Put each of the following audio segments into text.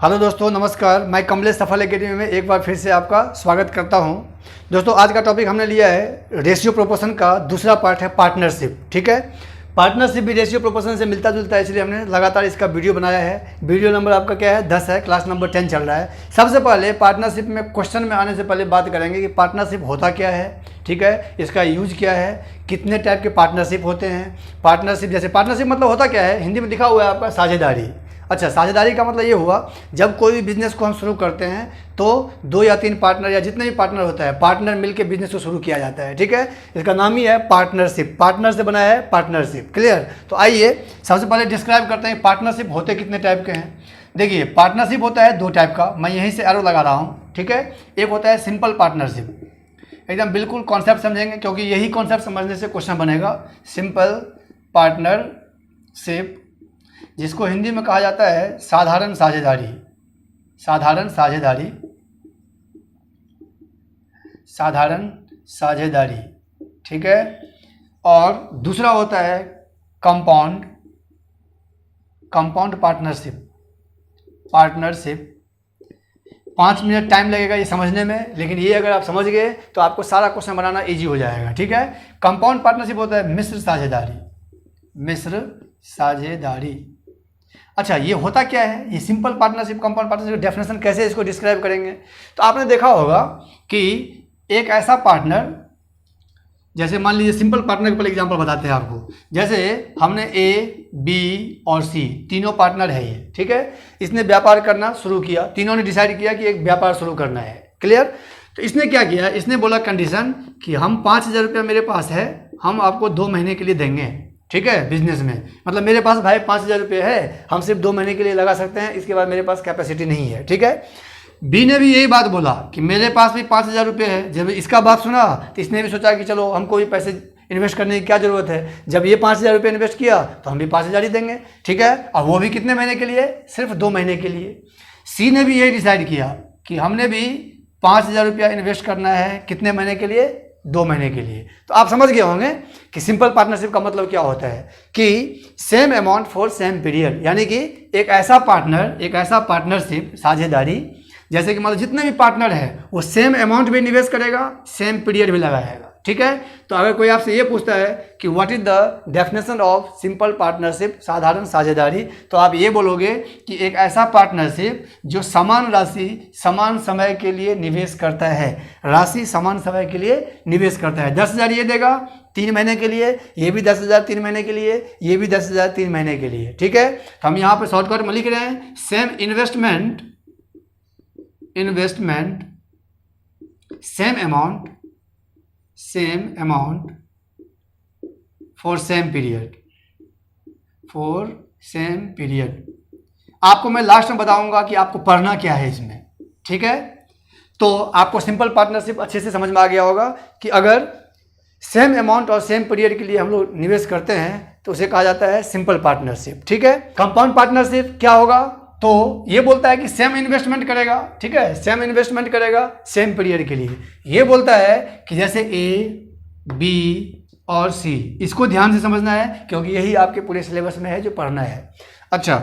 Hello दोस्तों, नमस्कार। मैं कमलेश सफल एकेडमी में एक बार फिर से आपका स्वागत करता हूं। दोस्तों, आज का टॉपिक हमने लिया है रेशियो प्रोपोर्शन का दूसरा पार्ट है पार्टनरशिप। ठीक है, पार्टनरशिप भी रेशियो प्रोपोर्शन से मिलता जुलता है, इसलिए हमने लगातार इसका वीडियो बनाया है। वीडियो नंबर आपका क्या है? 10 है। क्लास नंबर 10 चल रहा है। सबसे पहले पार्टनरशिप में क्वेश्चन में आने से पहले बात करेंगे कि पार्टनरशिप होता क्या है। ठीक है, इसका यूज क्या है, कितने टाइप के पार्टनरशिप होते हैं। पार्टनरशिप जैसे पार्टनरशिप मतलब होता क्या है, हिंदी में लिखा हुआ है आपका साझेदारी। अच्छा, साझेदारी का मतलब ये हुआ जब कोई भी बिजनेस को हम शुरू करते हैं तो 2 या 3 पार्टनर या जितने भी पार्टनर होता है, पार्टनर मिलकर बिजनेस को शुरू किया जाता है। ठीक है, इसका नाम ही है पार्टनरशिप। पार्टनर से बना है पार्टनरशिप। क्लियर? तो आइए सबसे पहले डिस्क्राइब करते हैं पार्टनरशिप होते कितने टाइप के हैं। देखिए, पार्टनरशिप होता है 2 टाइप का। मैं यहीं से एरो लगा रहा हूँ। ठीक है, एक होता है सिंपल पार्टनरशिप। एकदम बिल्कुल कॉन्सेप्ट समझेंगे क्योंकि यही कॉन्सेप्ट समझने से क्वेश्चन बनेगा। सिंपल पार्टनरशिप, जिसको हिंदी में कहा जाता है साधारण साझेदारी। साधारण साझेदारी, साधारण साझेदारी। ठीक है, और दूसरा होता है compound, compound partnership. Partnership 5 minute time लगेगा ये समझने में, लेकिन ये अगर आप समझ गए तो आपको सारा क्वेश्चन बनाना इजी हो जाएगा। ठीक है, कंपाउंड पार्टनरशिप होता है मिश्र साझेदारी। मिश्र साझेदारी। अच्छा, ये होता क्या है? ये simple partnership, compound partnership definition कैसे इसको डिस्क्राइब करेंगे? तो आपने देखा होगा कि एक ऐसा पार्टनर, जैसे मान लीजिए सिंपल पार्टनर के पहले एग्जांपल बताते हैं आपको। जैसे हमने ए, बी और सी तीनों पार्टनर है ये। ठीक है, इसने व्यापार करना शुरू किया। तीनों ने डिसाइड किया कि एक व्यापार शुरू करना है। क्लियर? तो इसने क्या किया? इसने बोला कंडीशन कि हम 5,000 रुपया मेरे पास है, हम आपको 2 महीने के लिए देंगे। ठीक है, बिजनेस में मतलब मेरे पास भाई 5,000 रुपये है, हम सिर्फ 2 महीने के लिए लगा सकते हैं, इसके बाद मेरे पास कैपेसिटी नहीं है। ठीक है, बी ने भी यही बात बोला कि मेरे पास भी 5,000 रुपये है। जब इसका बात सुना तो इसने भी सोचा कि चलो हमको भी पैसे इन्वेस्ट करने की क्या ज़रूरत है। जब ये 5,000 रुपये इन्वेस्ट किया तो हम भी 5,000 ही देंगे। ठीक है, और वो भी कितने महीने के लिए? सिर्फ 2 महीने के लिए। सी ने भी यही डिसाइड किया कि हमने भी 5,000 रुपया इन्वेस्ट करना है। कितने महीने के लिए? 2 महीने के लिए। तो आप समझ गए होंगे कि सिंपल पार्टनरशिप का मतलब क्या होता है कि same amount for same period, यानी कि एक ऐसा पार्टनर, एक ऐसा पार्टनरशिप साझेदारी, जैसे कि मतलब जितने भी पार्टनर है वो सेम अमाउंट भी निवेश करेगा, सेम पीरियड भी लगाएगा। ठीक है, तो अगर कोई आपसे ये पूछता है कि what is the definition of simple partnership, साधारण साझेदारी, तो आप ये बोलोगे कि एक ऐसा पार्टनरशिप जो समान राशि समान समय के लिए निवेश करता है। राशि समान समय के लिए निवेश करता है। 10,000 ये देगा 3 महीने के लिए, ये भी 10,000 3 महीने के लिए, ये भी 10,000 3 महीने के लिए। ठीक है, तो हम यहाँ पे शॉर्टकट में लिख रहे हैं same investment, investment same amount, same amount for same period, for same period. आपको मैं लास्ट में बताऊंगा कि आपको पढ़ना क्या है इसमें। ठीक है, तो आपको सिंपल पार्टनरशिप अच्छे से समझ में आ गया होगा कि अगर सेम अमाउंट और सेम पीरियड के लिए हम लोग निवेश करते हैं तो उसे कहा जाता है सिंपल पार्टनरशिप। ठीक है, कंपाउंड पार्टनरशिप क्या होगा? तो ये बोलता है कि सेम इन्वेस्टमेंट करेगा। ठीक है, सेम इन्वेस्टमेंट करेगा सेम पीरियड के लिए। ये बोलता है कि जैसे ए, बी और सी, इसको ध्यान से समझना है क्योंकि यही आपके पूरे सिलेबस में है जो पढ़ना है। अच्छा,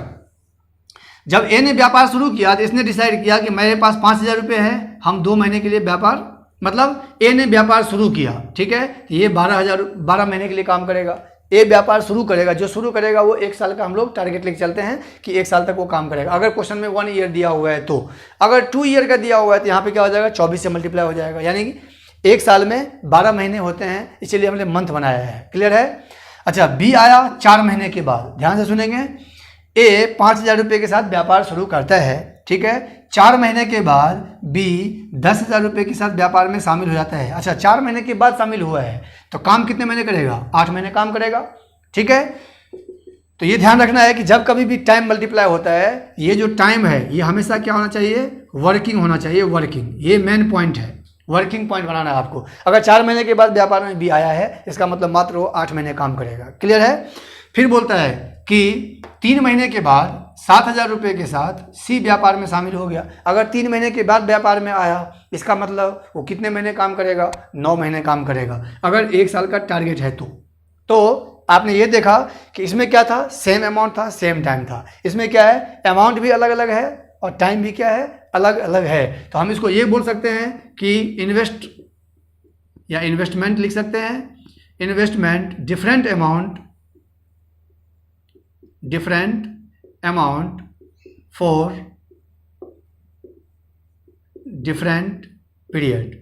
जब ए ने व्यापार शुरू किया तो इसने डिसाइड किया कि मेरे पास 5,000 रुपये है, हम 2 महीने के लिए व्यापार, मतलब ए ने व्यापार शुरू किया। ठीक है, ये 12 महीने के लिए काम करेगा। ए व्यापार शुरू करेगा, जो शुरू करेगा वो 1 साल का हम लोग टारगेट लेके चलते हैं कि 1 साल तक वो काम करेगा। अगर क्वेश्चन में 1 ईयर दिया हुआ है तो, अगर 2 ईयर का दिया हुआ है तो यहाँ पे क्या हो जाएगा? 24 से मल्टीप्लाई हो जाएगा, यानी कि 1 साल में 12 महीने होते हैं, इसलिए हमने मंथ बनाया है। क्लियर है? अच्छा, बी आया 4 महीने के बाद। ध्यान से सुनेंगे, ए 5,000 रुपये के साथ व्यापार शुरू करता है। ठीक है, 4 महीने के बाद बी 10,000 रुपये के साथ व्यापार में शामिल हो जाता है। अच्छा, 4 महीने के बाद शामिल हुआ है तो काम कितने महीने करेगा? 8 महीने काम करेगा। ठीक है, तो ये ध्यान रखना है कि जब कभी भी टाइम मल्टीप्लाई होता है, ये जो टाइम है ये हमेशा क्या होना चाहिए? वर्किंग होना चाहिए। वर्किंग, ये मेन पॉइंट है। वर्किंग पॉइंट बनाना है आपको। अगर 4 महीने के बाद व्यापार में बी आया है, इसका मतलब मात्र वो 8 महीने काम करेगा। क्लियर है? फिर बोलता है कि 3 महीने के बाद 7,000 रुपये के साथ सी व्यापार में शामिल हो गया। अगर 3 महीने के बाद व्यापार में आया, इसका मतलब वो कितने महीने काम करेगा? 9 महीने काम करेगा, अगर 1 साल का टारगेट है तो आपने ये देखा कि इसमें क्या था? सेम अमाउंट था, सेम टाइम था। इसमें क्या है? अमाउंट भी अलग अलग है, और टाइम भी क्या है, अलग अलग है। तो हम इसको ये बोल सकते हैं कि इन्वेस्ट या इन्वेस्टमेंट लिख सकते हैं, investment different amount for different period.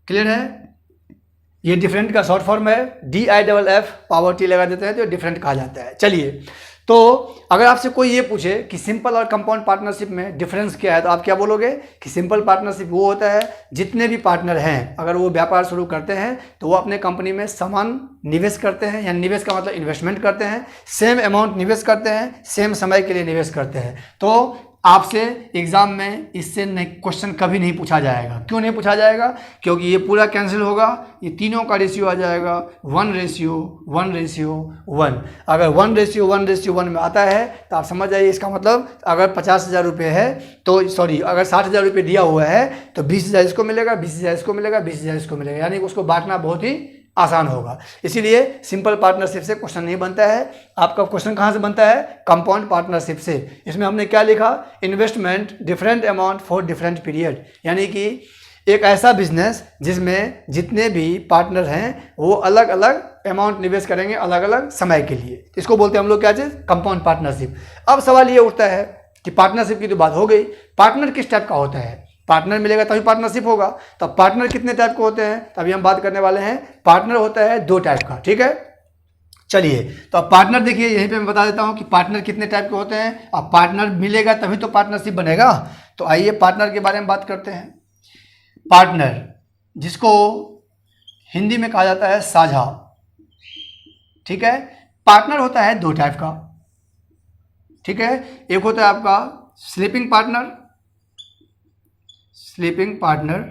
Clear है? ये डिफरेंट का शॉर्ट फॉर्म है, DIFF लगा देते हैं तो डिफरेंट कहा जाता है। चलिए, तो अगर आपसे कोई ये पूछे कि सिंपल और कंपाउंड पार्टनरशिप में डिफरेंस क्या है, तो आप क्या बोलोगे कि सिंपल पार्टनरशिप वो होता है जितने भी पार्टनर हैं, अगर वो व्यापार शुरू करते हैं तो वो अपने कंपनी में समान निवेश करते हैं, या निवेश का मतलब इन्वेस्टमेंट करते हैं, सेम अमाउंट निवेश करते हैं, सेम समय के लिए निवेश करते हैं। तो आपसे एग्जाम में इससे क्वेश्चन कभी नहीं पूछा जाएगा। क्यों नहीं पूछा जाएगा? क्योंकि ये पूरा कैंसिल होगा, ये तीनों का रेशियो आ जाएगा 1:1:1। अगर 1:1:1 में आता है तो आप समझ जाइए, इसका मतलब अगर 50,000 रुपये है तो अगर 60,000 रुपये दिया हुआ है तो 20,000 इसको मिलेगा, 20,000 इसको मिलेगा, 20,000 इसको मिलेगा, यानी कि उसको बांटना बहुत ही आसान होगा। इसीलिए सिंपल पार्टनरशिप से क्वेश्चन नहीं बनता है। आपका क्वेश्चन कहाँ से बनता है? कंपाउंड पार्टनरशिप से। इसमें हमने क्या लिखा? Investment different amount for different period, यानी कि एक ऐसा बिजनेस जिसमें जितने भी पार्टनर हैं वो अलग अलग अमाउंट निवेश करेंगे अलग अलग समय के लिए। इसको बोलते हैं हम लोग क्या चीज़? Compound partnership. अब सवाल ये उठता है कि पार्टनरशिप की तो बात हो गई, पार्टनर किस टाइप का होता है? पार्टनर मिलेगा तभी पार्टनरशिप होगा। तो पार्टनर कितने टाइप के होते हैं तभी हम बात करने वाले हैं। पार्टनर होता है 2 टाइप का, ठीक है। चलिए, तो अब पार्टनर देखिए, यहीं पे मैं बता देता हूं कि पार्टनर कितने टाइप के होते हैं। अब पार्टनर मिलेगा तभी तो पार्टनरशिप बनेगा। तो आइए पार्टनर के बारे में बात करते हैं। पार्टनर, जिसको हिंदी में कहा जाता है साझा, ठीक है। पार्टनर होता है 2 टाइप का, ठीक है। एक होता है आपका स्लीपिंग पार्टनर,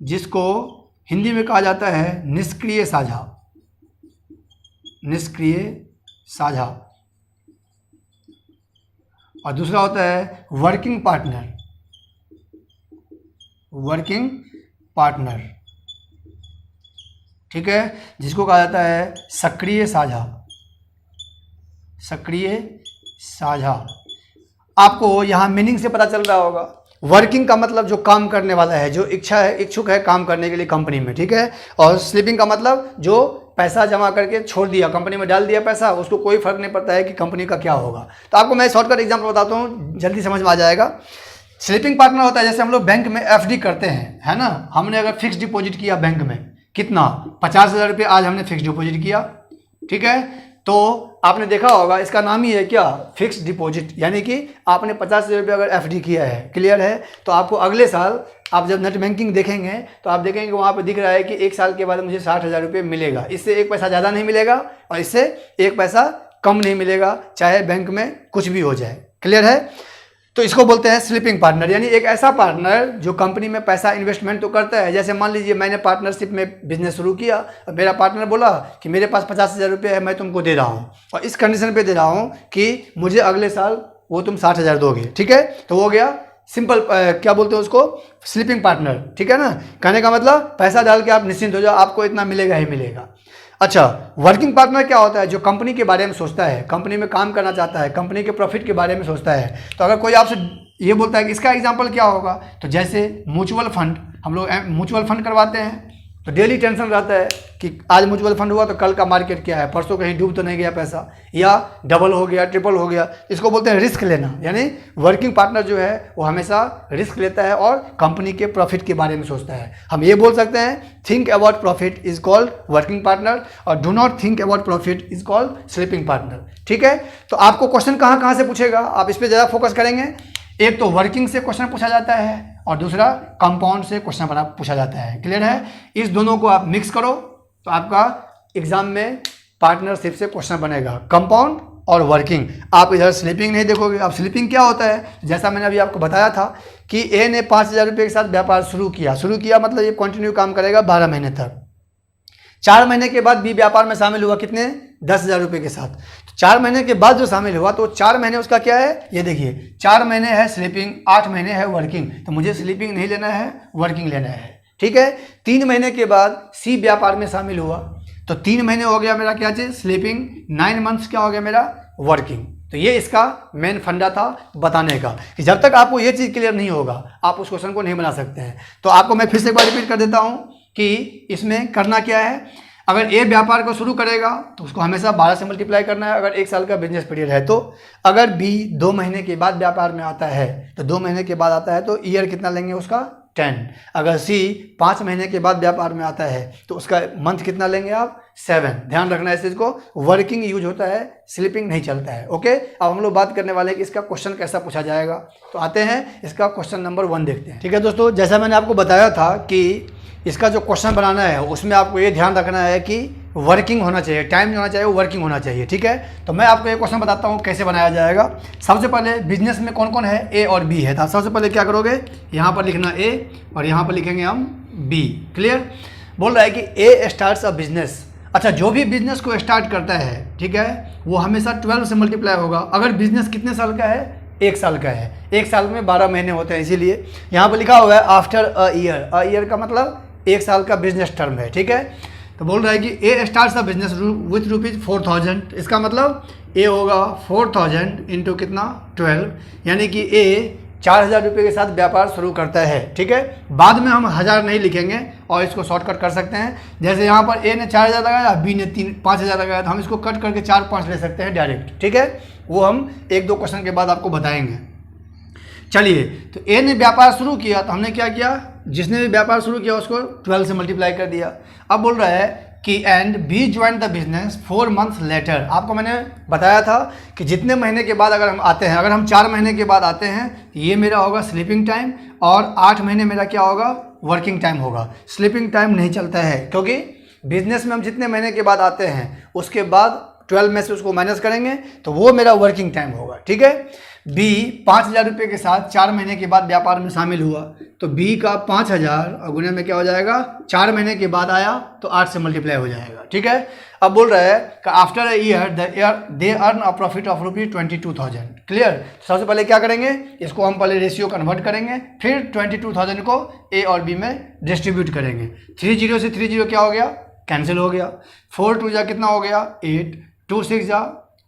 जिसको हिंदी में कहा जाता है निष्क्रिय साझा, और दूसरा होता है वर्किंग पार्टनर, ठीक है, जिसको कहा जाता है सक्रिय साझा। आपको यहाँ मीनिंग से पता चल रहा होगा। वर्किंग का मतलब जो काम करने वाला है, जो इच्छुक है काम करने के लिए कंपनी में, ठीक है। और स्लीपिंग का मतलब जो पैसा जमा करके छोड़ दिया, कंपनी में डाल दिया पैसा, उसको कोई फर्क नहीं पड़ता है कि कंपनी का क्या होगा। तो आपको मैं शॉर्टकट एग्जाम्पल बताता हूँ, जल्दी समझ में आ जाएगा। स्लीपिंग पार्टनर होता है जैसे हम लोग बैंक में FD करते हैं, है ना। हमने अगर फिक्स डिपॉजिट किया बैंक में, कितना 50,000 रुपये आज हमने फिक्स डिपॉजिट किया, ठीक है। तो आपने देखा होगा इसका नाम ही है क्या? फिक्स डिपॉजिट, यानी कि आपने 50,000 रुपये अगर FD किया है, क्लियर है, तो आपको अगले साल आप जब नेट बैंकिंग देखेंगे तो आप देखेंगे वहाँ पे दिख रहा है कि 1 साल के बाद मुझे 60,000 रुपये मिलेगा। इससे 1 पैसा ज़्यादा नहीं मिलेगा और इससे 1 पैसा कम नहीं मिलेगा, चाहे बैंक में कुछ भी हो जाए, क्लियर है। तो इसको बोलते हैं स्लीपिंग पार्टनर, यानी एक ऐसा पार्टनर जो कंपनी में पैसा इन्वेस्टमेंट तो करता है। जैसे मान लीजिए मैंने पार्टनरशिप में बिजनेस शुरू किया और मेरा पार्टनर बोला कि मेरे पास 50,000 रुपये है, मैं तुमको दे रहा हूँ और इस कंडीशन पे दे रहा हूँ कि मुझे अगले साल वो तुम 60,000 दोगे, ठीक है। तो हो गया सिंपल, क्या बोलते हैं उसको? स्लीपिंग पार्टनर, ठीक है ना। कहने का मतलब पैसा डाल के आप निश्चिंत हो जाओ, आपको इतना मिलेगा ही मिलेगा। अच्छा, वर्किंग पार्टनर क्या होता है? जो कंपनी के बारे में सोचता है, कंपनी में काम करना चाहता है, कंपनी के प्रॉफिट के बारे में सोचता है। तो अगर कोई आपसे ये बोलता है कि इसका एग्जांपल क्या होगा, तो जैसे म्यूचुअल फंड, हम लोग म्यूचुअल फंड करवाते हैं तो डेली टेंशन रहता है कि आज म्यूचुअल फंड हुआ तो कल का मार्केट क्या है, परसों कहीं डूब तो नहीं गया पैसा, या डबल हो गया, ट्रिपल हो गया। इसको बोलते हैं रिस्क लेना। यानी वर्किंग पार्टनर जो है वो हमेशा रिस्क लेता है और कंपनी के प्रॉफिट के बारे में सोचता है। हम ये बोल सकते हैं think about profit is called working partner और do not think about profit is called sleeping partner, ठीक है। तो आपको क्वेश्चन कहाँ से पूछेगा, आप इस पर ज़्यादा फोकस करेंगे। एक तो वर्किंग से क्वेश्चन पूछा जाता है और दूसरा कंपाउंड से क्वेश्चन पूछा जाता है, क्लियर है। इस दोनों को आप मिक्स करो तो आपका एग्जाम में पार्टनरशिप से क्वेश्चन बनेगा, कंपाउंड और वर्किंग। आप इधर स्लीपिंग नहीं देखोगे। अब स्लीपिंग क्या होता है? जैसा मैंने अभी आपको बताया था कि ए ने 5,000 रुपये के साथ व्यापार शुरू किया मतलब ये कंटिन्यू काम करेगा 12 महीने तक। 4 महीने के बाद बी व्यापार में शामिल हुआ, कितने? 10,000 रुपये के साथ। तो 4 महीने के बाद जो शामिल हुआ तो 4 महीने उसका क्या है, ये देखिए 4 महीने है स्लीपिंग, 8 महीने है वर्किंग। तो मुझे स्लीपिंग नहीं लेना है, वर्किंग लेना है, ठीक है। 3 महीने के बाद सी व्यापार में शामिल हुआ तो 3 महीने हो गया मेरा क्या चीज़, स्लीपिंग। 9 मंथ्स क्या हो गया मेरा, वर्किंग। तो ये इसका मेन फंडा था बताने का कि जब तक आपको ये चीज़ क्लियर नहीं होगा आप उस क्वेश्चन को नहीं बना सकते हैं। तो आपको मैं फिर से एक बार रिपीट कर देता हूँ कि इसमें करना क्या है। अगर ए व्यापार को शुरू करेगा तो उसको हमेशा 12 से मल्टीप्लाई करना है अगर 1 साल का बिजनेस पीरियड है तो। अगर बी 2 महीने के बाद व्यापार में आता है तो 2 महीने के बाद आता है तो ईयर कितना लेंगे उसका 10। अगर सी 5 महीने के बाद व्यापार में आता है तो उसका मंथ कितना लेंगे आप 7। ध्यान रखना है इस चीज़ को, वर्किंग यूज होता है, स्लीपिंग नहीं चलता है। ओके, अब हम लोग बात करने वाले हैं कि इसका क्वेश्चन कैसा पूछा जाएगा। तो आते हैं इसका क्वेश्चन नंबर 1 देखते हैं। ठीक है दोस्तों, जैसा मैंने आपको बताया था कि इसका जो क्वेश्चन बनाना है उसमें आपको ये ध्यान रखना है कि वर्किंग होना चाहिए, टाइम जो होना चाहिए वो वर्किंग होना चाहिए। ठीक है, तो मैं आपको एक क्वेश्चन बताता हूँ कैसे बनाया जाएगा। सबसे पहले बिजनेस में कौन कौन है, ए और बी है। तो सबसे पहले क्या करोगे, यहाँ पर लिखना ए और यहाँ पर लिखेंगे हम बी। क्लियर, बोल रहा है कि ए स्टार्ट्स अ बिजनेस। अच्छा, जो भी बिजनेस को स्टार्ट करता है, ठीक है, वो हमेशा 12 से मल्टीप्लाई होगा। अगर बिजनेस कितने साल का है, 1 साल का है। 1 साल में 12 महीने होते हैं, इसीलिए यहाँ पर लिखा हुआ है after a year. A year का मतलब 1 साल का बिजनेस टर्म है। ठीक है, तो बोल रहा है कि A starts a business with rupees 4000। इसका मतलब ए होगा 4000 इंटू कितना 12, यानी कि ए 4000 रुपये के साथ व्यापार शुरू करता है। ठीक है, बाद में हम 1000 नहीं लिखेंगे और इसको शॉर्टकट कर सकते हैं। जैसे यहाँ पर ए ने 4000 लगाया, बी ने 5000 लगाया, तो हम इसको कट करके 4-5 ले सकते हैं डायरेक्ट। ठीक है, वो हम 1-2 क्वेश्चन के बाद आपको बताएंगे। चलिए, तो ए ने व्यापार शुरू किया तो हमने क्या किया, जिसने भी व्यापार शुरू किया उसको 12 से मल्टीप्लाई कर दिया। अब बोल रहा है कि and B join the business 4 months later. आपको मैंने बताया था कि जितने महीने के बाद अगर हम आते हैं, अगर हम 4 महीने के बाद आते हैं ये मेरा होगा स्लीपिंग टाइम और 8 महीने मेरा क्या होगा, वर्किंग टाइम होगा। स्लीपिंग टाइम नहीं चलता है क्योंकि बिजनेस में हम जितने महीने के बाद आते हैं उसके बाद 12 में से उसको माइनस करेंगे तो वो मेरा वर्किंग टाइम होगा। ठीक है, बी 5000 रुपये के साथ 4 महीने के बाद व्यापार में शामिल हुआ तो बी का 5000 और गुने में क्या हो जाएगा, 4 महीने के बाद आया तो 8 से मल्टीप्लाई हो जाएगा। ठीक है, अब बोल रहा है कि after a year they earn a profit of rupees 22,000। Clear, सबसे पहले क्या करेंगे, इसको हम पहले रेशियो कन्वर्ट करेंगे, फिर 22,000 को ए और बी में डिस्ट्रीब्यूट करेंगे। 30 से 30 क्या हो गया, कैंसिल हो गया। 4 2 जा कितना हो गया 8, 2 6 जा।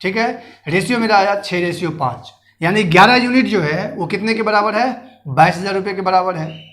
ठीक है, रेशियो मेरा आया 6:5, यानी 11 यूनिट जो है वो कितने के बराबर है, 22,000 रुपये के बराबर है।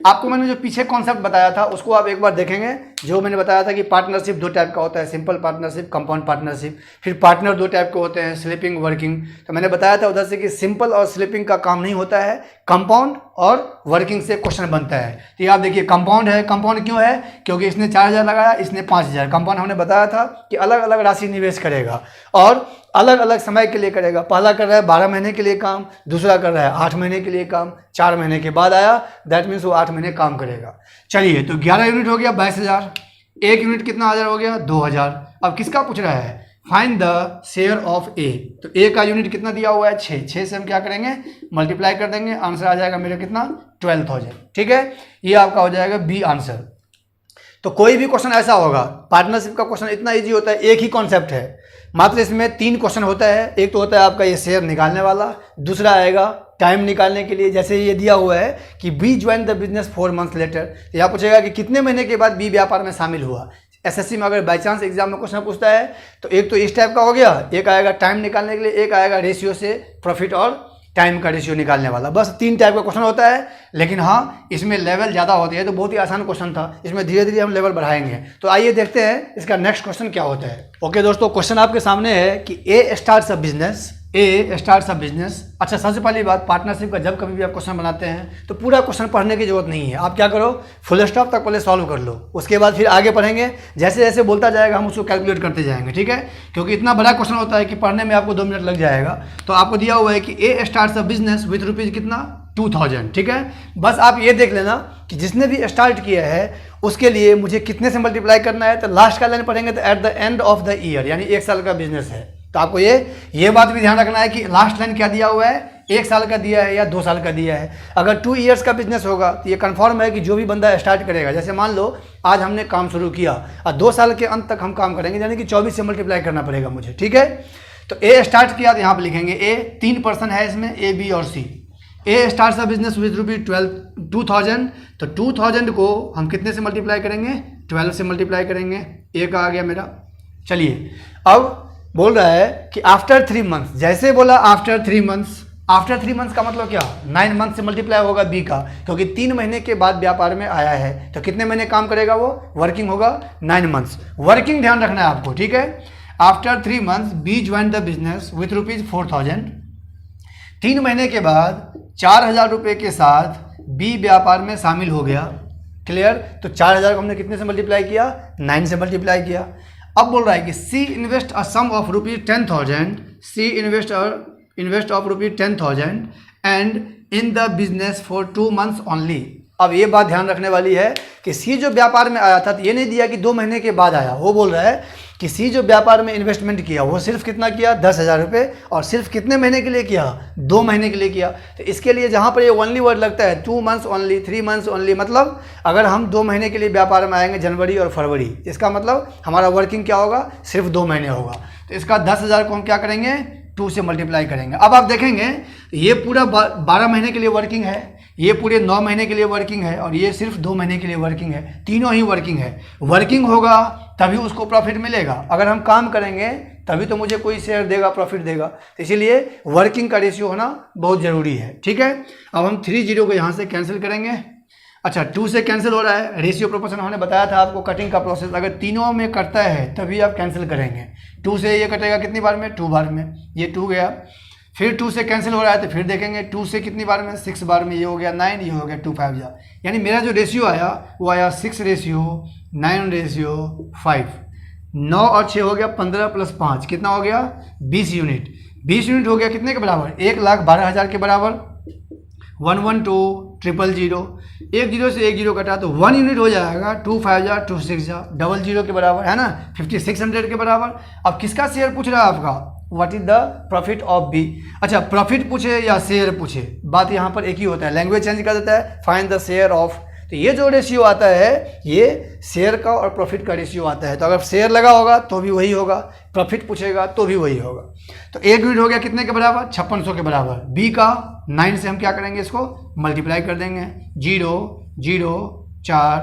आपको मैंने जो पीछे कॉन्सेप्ट बताया था उसको आप एक बार देखेंगे। जो मैंने बताया था कि पार्टनरशिप 2 टाइप का होता है, सिंपल पार्टनरशिप, कंपाउंड पार्टनरशिप। फिर पार्टनर 2 टाइप के होते हैं, स्लीपिंग, वर्किंग। तो मैंने बताया था उधर से कि सिंपल और स्लीपिंग का काम नहीं होता है, कंपाउंड और वर्किंग से क्वेश्चन बनता है। तो ये आप देखिए कंपाउंड है। कंपाउंड क्यों है, क्योंकि इसने 4000 लगाया, इसने 5000। कंपाउंड हमने बताया था कि अलग अलग राशि निवेश करेगा और अलग अलग समय के लिए करेगा। पहला कर रहा है 12 महीने के लिए काम, दूसरा कर रहा है 8 महीने के लिए काम। 4 महीने के बाद आया, दैट मीन्स वो 8 महीने काम करेगा। चलिए, तो 11 यूनिट हो गया 22,000, 1 यूनिट कितना हजार हो गया 2000। अब किसका पूछ रहा है, फाइंड द शेयर ऑफ ए। तो ए का यूनिट कितना दिया हुआ है 6 से हम क्या करेंगे, मल्टीप्लाई कर देंगे, आंसर आ जाएगा मेरा कितना 12,000। ठीक है, ये आपका हो जाएगा बी आंसर। तो कोई भी क्वेश्चन ऐसा होगा, पार्टनरशिप का क्वेश्चन इतना इजी होता है, एक ही कॉन्सेप्ट है, मात्र इसमें 3 क्वेश्चन होता है। एक तो होता है आपका ये शेयर निकालने वाला, दूसरा आएगा टाइम निकालने के लिए। जैसे ये दिया हुआ है कि B join the business 4 months later, तो यहाँ पूछेगा कि कितने महीने के बाद बी व्यापार में शामिल हुआ। एसएससी में अगर बाई चांस एग्जाम में क्वेश्चन पूछता है तो एक तो इस टाइप का हो गया, एक आएगा टाइम निकालने के लिए, एक आएगा रेशियो से प्रॉफिट और टाइम का रेशियो निकालने वाला। बस 3 टाइप का क्वेश्चन होता है, लेकिन हाँ इसमें लेवल ज़्यादा होती है। तो बहुत ही आसान क्वेश्चन था, इसमें धीरे धीरे हम लेवल बढ़ाएंगे। तो आइए देखते हैं इसका नेक्स्ट क्वेश्चन क्या होता है। ओके दोस्तों, क्वेश्चन आपके सामने है कि A starts a business, A starts a business. अच्छा, सबसे पहली बात, पार्टनरशिप का जब कभी भी आप क्वेश्चन बनाते हैं तो पूरा क्वेश्चन पढ़ने की जरूरत नहीं है। आप क्या करो, फुल स्टॉप तक पहले सॉल्व कर लो, उसके बाद फिर आगे पढ़ेंगे। जैसे जैसे बोलता जाएगा हम उसको कैलकुलेट करते जाएंगे। ठीक है, क्योंकि इतना बड़ा क्वेश्चन होता है कि पढ़ने में आपको 2 मिनट लग जाएगा। तो आपको दिया हुआ है कि A starts a business with rupees कितना 2000। ठीक है, बस आप ये देख लेना कि जिसने भी स्टार्ट किया है उसके लिए मुझे कितने से मल्टीप्लाई करना है। तो लास्ट का लाइन पढ़ेंगे तो at the end of the year, यानी 1 साल का बिजनेस है। तो आपको ये बात भी ध्यान रखना है कि लास्ट लाइन क्या दिया हुआ है, 1 साल का दिया है या 2 साल का दिया है। अगर 2 ईयर्स का बिजनेस होगा तो ये कंफर्म है कि जो भी बंदा स्टार्ट करेगा, जैसे मान लो आज हमने काम शुरू किया और 2 साल के अंत तक हम काम करेंगे, यानी कि 24 से मल्टीप्लाई करना पड़ेगा मुझे। ठीक है, तो ए स्टार्ट किया तो यहाँ पर लिखेंगे ए, 3 पर्सन है इसमें, ए बी और C. A starts a business with rupees 2000, तो 2000 को हम कितने से मल्टीप्लाई करेंगे, 12 से मल्टीप्लाई करेंगे। ए का आ गया मेरा। चलिए, अब बोल रहा है कि आफ्टर 3 मंथ्स, जैसे बोला आफ्टर 3 मंथ्स, आफ्टर 3 मंथ्स का मतलब क्या, 9 मंथ से मल्टीप्लाई होगा बी का, क्योंकि 3 महीने के बाद व्यापार में आया है, तो कितने महीने काम करेगा वो, वर्किंग होगा 9 मंथ्स। वर्किंग ध्यान रखना है आपको, ठीक है। After 3 months B join the business with ₹4,000। 3 महीने के बाद 4,000 रुपये के साथ बी व्यापार में शामिल हो गया। क्लियर। तो 4,000 को हमने कितने से मल्टीप्लाई किया, 9 से मल्टीप्लाई किया। अब बोल रहा है कि C invest a sum of ₹10,000, C invest of ₹10,000 and in the business for 2 months only. अब ये बात ध्यान रखने वाली है कि सी जो व्यापार में आया था, तो ये नहीं दिया कि 2 महीने के बाद आया, वो बोल रहा है कि सी जो व्यापार में इन्वेस्टमेंट किया वो सिर्फ कितना किया, 10,000 रुपये, और सिर्फ कितने महीने के लिए किया, 2 महीने के लिए किया। तो इसके लिए जहाँ पर ये ओनली वर्ड लगता है, 2 मंथ्स ओनली, 3 मंथ्स ओनली, मतलब अगर हम 2 महीने के लिए व्यापार में आएंगे जनवरी और फरवरी, इसका मतलब हमारा वर्किंग क्या होगा, सिर्फ 2 महीने होगा। तो इसका 10,000 को हम क्या करेंगे, 2 से मल्टीप्लाई करेंगे। अब आप देखेंगे ये पूरा 12 महीने के लिए वर्किंग है, ये पूरे 9 महीने के लिए वर्किंग है, और ये सिर्फ 2 महीने के लिए वर्किंग है। तीनों ही वर्किंग है। वर्किंग होगा तभी उसको प्रॉफिट मिलेगा, अगर हम काम करेंगे तभी तो मुझे कोई शेयर देगा, प्रॉफिट देगा। तो इसीलिए वर्किंग का रेशियो होना बहुत ज़रूरी है, ठीक है। अब हम 30 को यहाँ से कैंसिल करेंगे। अच्छा, 2 से कैंसिल हो रहा है, रेशियो प्रोपोर्शन हमने बताया था आपको कटिंग का प्रोसेस, अगर तीनों में कटता है तभी आप कैंसिल करेंगे। 2 से ये कटेगा कितनी बार में, 2 बार में, ये 2 गया। फिर 2 से कैंसिल हो रहा है तो फिर देखेंगे 2 से कितनी बार में, 6 बार में, ये हो गया 9, ये हो गया 2 5 जा, यानी मेरा जो रेशियो आया वो आया 6:9:5। 9 और 6 हो गया 15 + 5 कितना हो गया, 20 यूनिट। 20 यूनिट हो गया कितने के बराबर, 1,12,000 के बराबर। 112,000, 1 0 से 1 0 कटा तो 1 यूनिट हो जाएगा, 2 5 जा 2 6 जा, 00 के बराबर है ना, 5600 के बराबर। अब किसका शेयर पूछ रहा है आपका, what is the profit of B. अच्छा, प्रॉफिट पूछे या शेयर पूछे, बात यहाँ पर एक ही होता है, लैंग्वेज चेंज कर देता है, फाइंड द शेयर ऑफ। तो ये जो रेशियो आता है ये शेयर का और प्रॉफिट का रेशियो आता है। तो अगर शेयर लगा होगा तो भी वही होगा, प्रॉफिट पूछेगा तो भी वही होगा। तो 1 यूनिट हो गया कितने के बराबर, 5600 के बराबर। बी का 9 से हम क्या करेंगे, इसको मल्टीप्लाई कर देंगे, 0 0 4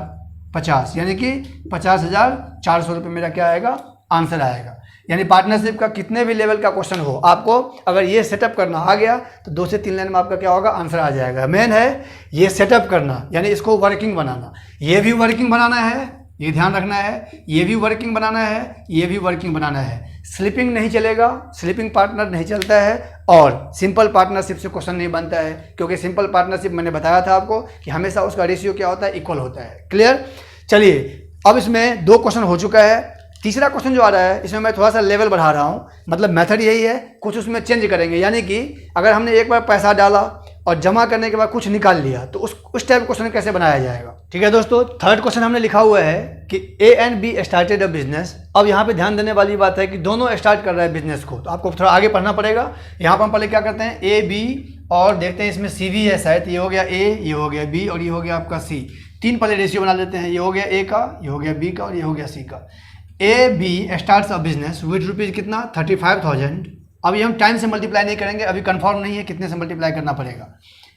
50, यानी कि 50,400 रुपये मेरा क्या आएगा, आंसर आएगा। यानी पार्टनरशिप का कितने भी लेवल का क्वेश्चन हो, आपको अगर ये सेटअप करना आ गया तो 2 से 3 लाइन में आपका क्या होगा, आंसर आ जाएगा। मेन है ये सेटअप करना, यानी इसको वर्किंग बनाना। ये भी वर्किंग बनाना है, ये ध्यान रखना है, ये भी वर्किंग बनाना है, ये भी वर्किंग बनाना है। स्लिपिंग नहीं चलेगा, स्लिपिंग पार्टनर नहीं चलता है, और सिंपल पार्टनरशिप से क्वेश्चन नहीं बनता है, क्योंकि सिंपल पार्टनरशिप मैंने बताया था आपको कि हमेशा उसका रेशियो क्या होता है, इक्वल होता है। क्लियर। चलिए, अब इसमें 2 क्वेश्चन हो चुका है। तीसरा क्वेश्चन जो आ रहा है इसमें मैं थोड़ा सा लेवल बढ़ा रहा हूँ, मतलब मेथड यही है, कुछ उसमें चेंज करेंगे। यानी कि अगर हमने एक बार पैसा डाला और जमा करने के बाद कुछ निकाल लिया तो उस टाइप क्वेश्चन कैसे बनाया जाएगा। ठीक है दोस्तों, थर्ड क्वेश्चन हमने लिखा हुआ है कि ए and B started a business. अब यहाँ पे ध्यान देने वाली बात है कि दोनों स्टार्ट कर रहे हैं बिजनेस को, तो आपको थोड़ा आगे पढ़ना पड़ेगा। यहाँ पर हम पहले क्या करते हैं, ए बी, और देखते हैं इसमें सी भी है शायद। ये हो गया ए, ये हो गया बी, और ये हो गया आपका सी। 3 पहले रेशियो बना लेते हैं, ये हो गया ए का, ये हो गया बी का, और ये हो गया सी का। A B starts a business with rupees कितना, 35,000। अभी हम टाइम से मल्टीप्लाई नहीं करेंगे, अभी कंफर्म नहीं है कितने से मल्टीप्लाई करना पड़ेगा।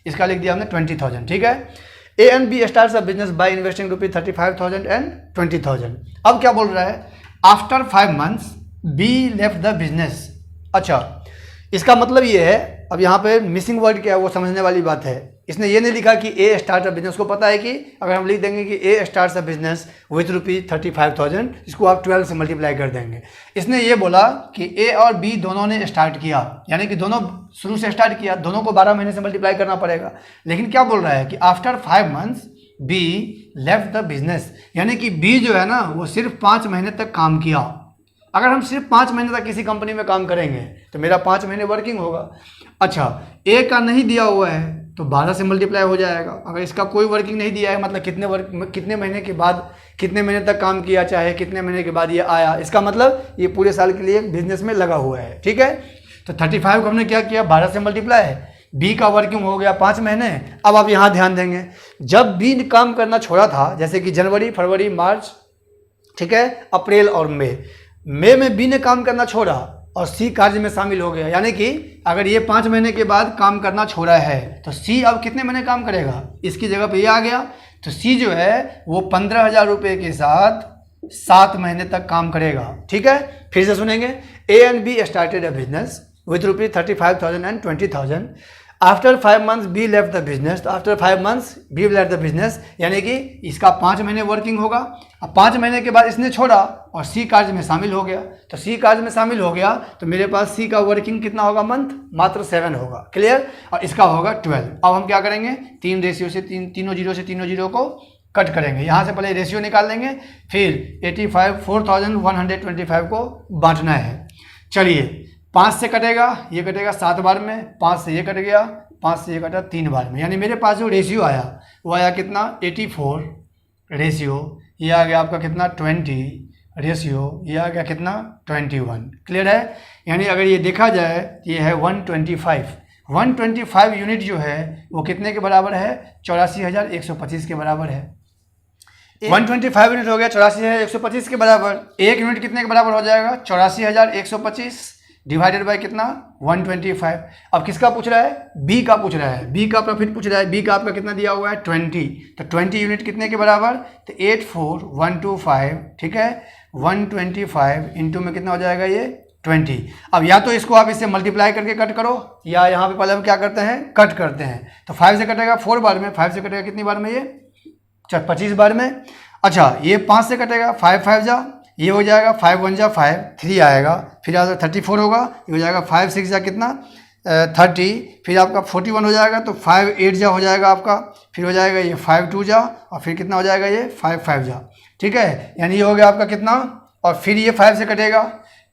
इसका लिख दिया हमने 20,000। ठीक है। A and B starts a business by investing rupees 35,000 and 20,000। अब क्या बोल रहा है, after 5 months B left the business. अच्छा, इसका मतलब ये है, अब यहाँ पे मिसिंग वर्ड क्या है वो समझने वाली बात है। इसने ये नहीं लिखा कि ए स्टार्ट अ बिजनेस, को पता है कि अगर हम लिख देंगे कि A starts a business with rupees 35,000, इसको आप 12 से मल्टीप्लाई कर देंगे। इसने ये बोला कि ए और बी दोनों ने स्टार्ट किया, यानी कि दोनों शुरू से स्टार्ट किया, दोनों को 12 महीने से मल्टीप्लाई करना पड़ेगा। लेकिन क्या बोल रहा है कि after 5 months B left the business, यानी कि बी जो है ना वो सिर्फ 5 महीने तक काम किया। अगर हम सिर्फ 5 महीने तक किसी कंपनी में काम करेंगे तो मेरा 5 महीने वर्किंग होगा। अच्छा, ए का नहीं दिया हुआ है तो 12 से मल्टीप्लाई हो जाएगा। अगर इसका कोई वर्किंग नहीं दिया है, मतलब कितने महीने के बाद, कितने महीने तक काम किया, चाहे कितने महीने के बाद ये आया, इसका मतलब ये पूरे साल के लिए बिजनेस में लगा हुआ है। ठीक है। तो 35 को हमने क्या किया, 12 से मल्टीप्लाई। बी का वर्किंग हो गया 5 महीने। अब आप यहाँ ध्यान देंगे, जब बी ने काम करना छोड़ा था, जैसे कि जनवरी, फरवरी, मार्च, ठीक है, अप्रैल और मई में बी ने काम करना छोड़ा और सी कार्य में शामिल हो गया। यानी कि अगर ये 5 महीने के बाद काम करना छोड़ा है तो सी अब कितने महीने काम करेगा, इसकी जगह पे ये आ गया। तो सी जो है वो 15,000 रुपये के साथ 7 महीने तक काम करेगा। ठीक है, फिर से सुनेंगे। A and B started a business with ₹35,000 and 20,000। After 5 months B left the business. तो after 5 months B left the business, यानी कि इसका 5 महीने वर्किंग होगा। अब 5 महीने के बाद इसने छोड़ा और सी कार्य में शामिल हो गया। तो सी कार्य में शामिल हो गया तो मेरे पास सी का वर्किंग कितना होगा मंथ? मात्र 7 होगा। क्लियर? और इसका होगा 12। अब हम क्या करेंगे? तीनों जीरो से तीनों जीरो को कट करेंगे। यहाँ से पहले रेशियो निकाल लेंगे, फिर 4,125 को बांटना है। चलिए, 5 से कटेगा, ये कटेगा 7 बार में, 5 से ये कट गया, 5 से ये कटा 3 बार में, यानी मेरे पास जो रेशियो आया वो आया कितना? 84 रेशियो, ये आ गया आपका कितना? 20 रेशियो, ये आ गया कितना? 21। क्लियर है? यानी अगर ये देखा जाए ये है 125 यूनिट जो है वो कितने के बराबर है? 84,125 के बराबर है। 125 यूनिट हो गया 84,125 के बराबर। एक यूनिट कितने के बराबर हो जाएगा? 84,125 डिवाइडेड बाय कितना? 125। अब किसका पूछ रहा है? बी का पूछ रहा है। बी का प्रॉफिट पूछ रहा है। बी का आपका कितना दिया हुआ है? 20। तो 20 यूनिट कितने के बराबर? तो 84,125। ठीक है, 125 इंटू में कितना हो जाएगा? ये 20। अब या तो इसको आप इससे मल्टीप्लाई करके कट करो, या यहाँ पे पहले हम क्या करते हैं? कट करते हैं। तो 5 से कटेगा 4 बार में, 5 से कटेगा कितनी बार में? ये 25 बार में। अच्छा, ये 5 से कटेगा, 5 5 जा, ये हो जाएगा 5 1 जा 5, 3 आएगा, फिर यहाँ 34 होगा, ये हो जाएगा 5 6 जा कितना? 30, फिर आपका 41 हो जाएगा, तो 5 8 जा हो जाएगा आपका, फिर हो जाएगा ये 5 2 जा, और फिर कितना हो जाएगा? ये 5 5 जा। ठीक है, यानी ये हो गया आपका कितना? और फिर ये 5 से कटेगा,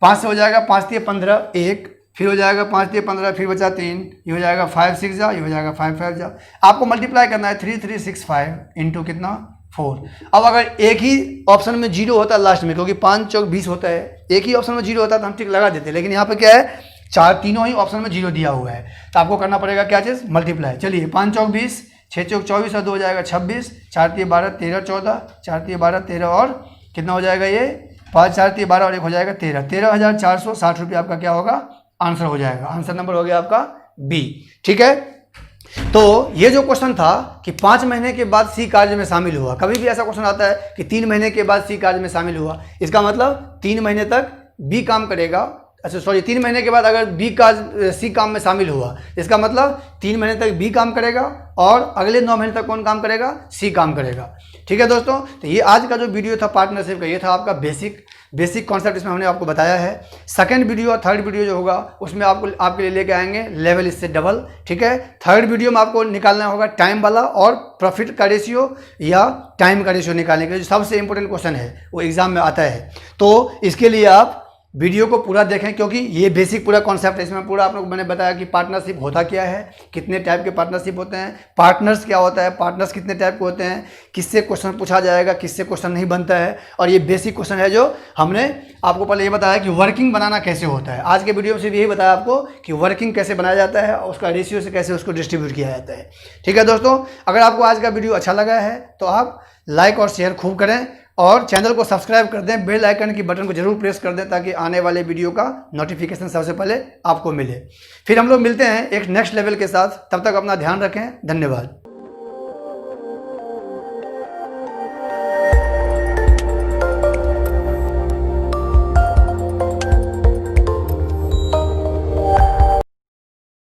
5 से हो जाएगा 5 3 15 1, फिर हो जाएगा 5 3 15, फिर बचा 3, ये हो जाएगा 5 6 जा, ये हो जाएगा 5 5 जा। आपको मल्टीप्लाई करना है 3365 इंटू कितना? 4। अब अगर एक ही ऑप्शन में 0 होता है लास्ट में, क्योंकि 5 चौक 20 होता है, एक ही ऑप्शन में 0 होता है तो हम टिक लगा देते, लेकिन यहाँ पे क्या है? तीनों ही ऑप्शन में 0 दिया हुआ है, तो आपको करना पड़ेगा क्या चीज़? मल्टीप्लाई। चलिए, 5 चौक 20, 6 चौक 24 और 2 हो जाएगा 26, 4 3 12 13 14, 4 3 12 13 और कितना हो जाएगा? ये 5 4 3 12 और 1 हो जाएगा 13, 13,460 रुपये आपका क्या होगा? आंसर हो जाएगा। आंसर नंबर हो गया आपका बी। ठीक है, तो ये जो क्वेश्चन था कि 5 महीने के बाद सी कार्य में शामिल हुआ, कभी भी ऐसा क्वेश्चन आता है कि 3 महीने के बाद सी कार्य में शामिल हुआ, इसका मतलब 3 महीने तक बी काम करेगा। अच्छा सॉरी, 3 महीने के बाद अगर बी का सी काम में शामिल हुआ, इसका मतलब 3 महीने तक बी काम करेगा और अगले 9 महीने तक कौन काम करेगा? सी काम करेगा। ठीक है दोस्तों, तो ये आज का जो वीडियो था पार्टनरशिप का, ये था आपका बेसिक कॉन्सेप्ट, इसमें हमने आपको बताया है। सेकंड वीडियो और थर्ड वीडियो जो होगा उसमें आपके लिए लेके आएंगे लेवल इससे डबल। ठीक है, थर्ड वीडियो में आपको निकालना होगा टाइम वाला और प्रॉफिट का रेशियो या टाइम का रेशियो निकालने के लिए जो सबसे इंपॉर्टेंट क्वेश्चन है वो एग्जाम में आता है। तो इसके लिए आप वीडियो को पूरा देखें, क्योंकि ये बेसिक पूरा कॉन्सेप्ट है। इसमें पूरा आप लोग मैंने बताया कि पार्टनरशिप होता क्या है, कितने टाइप के पार्टनरशिप होते हैं, पार्टनर्स क्या होता है, पार्टनर्स कितने टाइप के होते हैं, किससे क्वेश्चन पूछा जाएगा, किससे क्वेश्चन नहीं बनता है, और ये बेसिक क्वेश्चन है जो हमने आपको पहले ये बताया कि वर्किंग बनाना कैसे होता है। आज के वीडियो में सिर्फ यही बताया आपको कि वर्किंग कैसे बनाया जाता है और उसका रेशियो से कैसे उसको डिस्ट्रीब्यूट किया जाता है। ठीक है दोस्तों, अगर आपको आज का वीडियो अच्छा लगा है तो आप लाइक और शेयर खूब करें और चैनल को सब्सक्राइब कर दें, बेल आइकन की बटन को जरूर प्रेस कर दें ताकि आने वाले वीडियो का नोटिफिकेशन सबसे पहले आपको मिले। फिर हम लोग मिलते हैं एक नेक्स्ट लेवल के साथ, तब तक अपना ध्यान रखें। धन्यवाद।